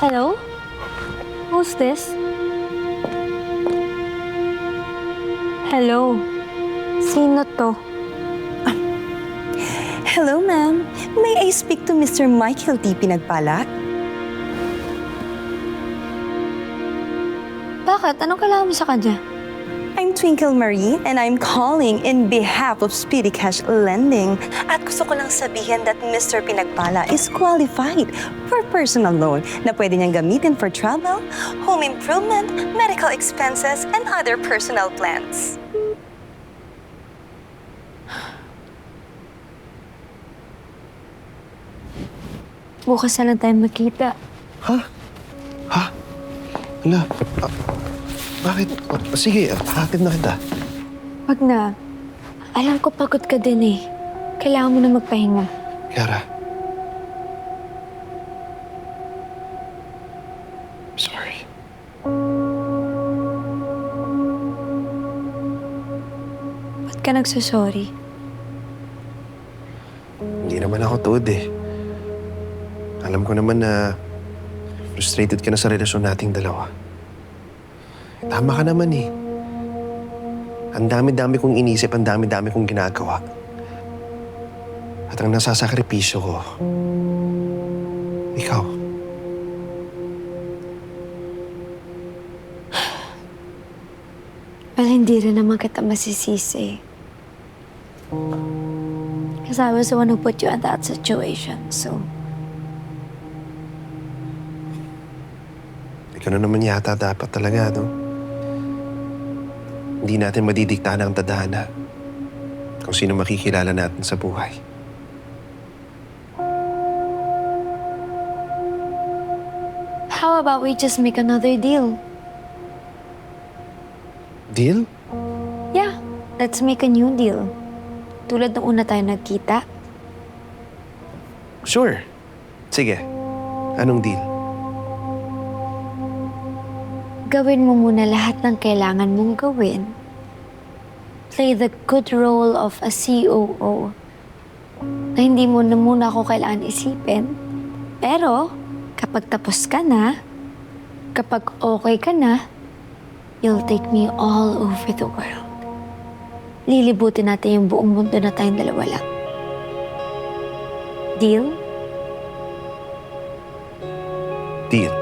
Hello? Who's this? Hello? Sino to? Hello, ma'am. May I speak to Mr. Michael T. Pinagpala? Bakit? Anong kailangan mo sa kanya? I'm Twinkle Marie and I'm calling in behalf of Speedy Cash Lending. At gusto ko lang sabihin that Mr. Pinagpala is qualified for personal loan na pwede niyang gamitin for travel, home improvement, medical expenses, and other personal plans. Bukas na lang tayo magkita. Ha? Ha? Ala, bakit? Sige, hatid na kita. Wag na. Alam ko pagod ka din eh. Kailangan mo na magpahinga. Yara. Sorry. Ba't ka nagsasorry? Hindi naman ako tuod eh. Alam ko naman na frustrated ka na sa relasyon nating dalawa. Tama ka naman eh. Ang dami-dami kong inisip, ang dami-dami kong ginagawa. At ang nasasakripisyo ko, ikaw. Well, hindi rin naman kita masisisi. Because I was the one who put you in that situation, so... Ikaw na naman yata dapat talaga, no? Hindi natin madidiktahan ang tadhana kung sino makikilala natin sa buhay. How about we just make another deal? Deal? Yeah, let's make a new deal. Tulad ng una tayo nagkita. Sure. Sige. Anong deal? Gawin mo muna lahat ng kailangan mong gawin. Play the good role of a COO. Na hindi mo na muna ako kailangan isipin. Pero, kapag tapos ka na, kapag okay ka na, you'll take me all over the world. Lilibutin natin yung buong mundo na tayong dalawa lang. Deal? Deal.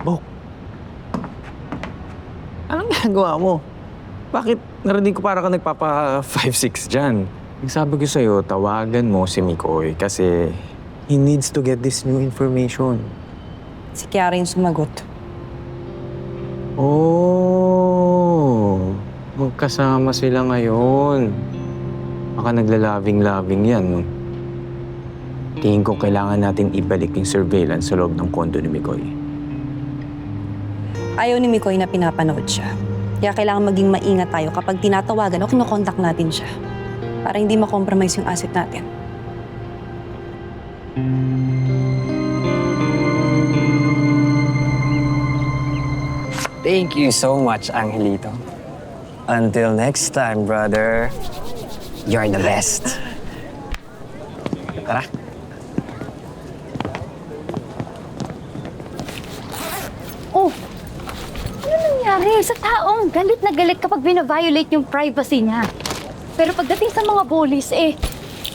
Bok, anong ginagawa mo? Bakit narinig ko para ka nagpapa 5-6 dyan? Sabi ko sa'yo, tawagan mo si Mikoy kasi he needs to get this new information. Si Kiara yung sumagot. Oh, magkasama sila ngayon. Baka naglalabing-labing yan. Tingin ko kailangan natin ibalik yung surveillance sa loob ng kondo ni Mikoy. Ayaw ni Mikoy na pinapanood siya. Kaya kailangan maging maingat tayo kapag tinatawagan o kinokontak natin siya. Para hindi makompromise yung asset natin. Thank you so much, Angelito. Until next time, brother. You're the best. Tara. Oh, ano nangyari sa taong galit na galit kapag bina-violate yung privacy niya? Pero pagdating sa mga bullies,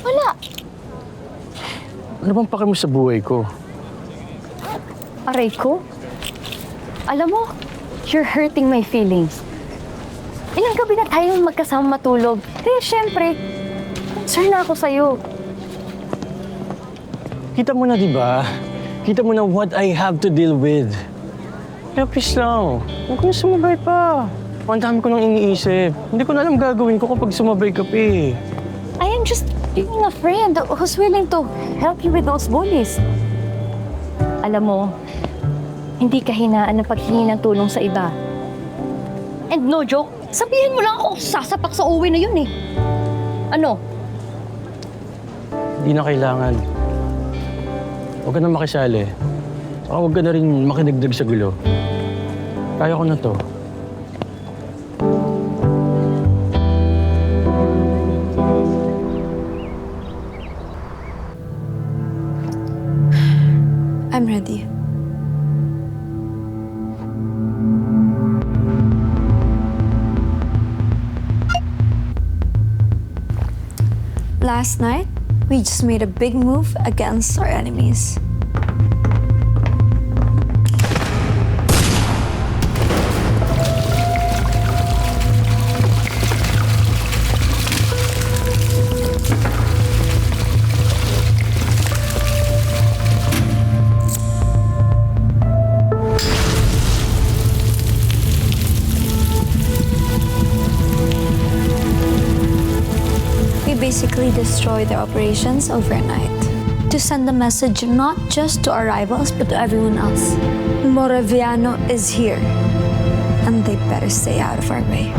wala. Ano bang pake mo sa buhay ko? Aray ko. Alam mo, you're hurting my feelings. Ilang gabi na tayong magkasama matulog. Kaya syempre, concern na ako sa'yo. Kita mo na, di ba? Kita mo na what I have to deal with. Kaya please lang, huwag ko na sumabay pa. Ang dami ko nang iniisip. Hindi ko na alam gagawin ko kapag sumabay ka pa eh. I am just being a friend who's willing to help you with those bullies. Alam mo, hindi ka hinaan ng paghingi ng tulong sa iba. And no joke, sabihin mo lang ako sasapak sa uwi na yun eh. Ano? Hindi na kailangan. Huwag ka na makisali. Saka huwag ka na rin makinigdag sa gulo. Kaya ko na to. I'm ready. Last night, we just made a big move against our enemies. We basically destroy their operations overnight to send a message not just to our rivals but to everyone else. Moraviano is here, and they better stay out of our way.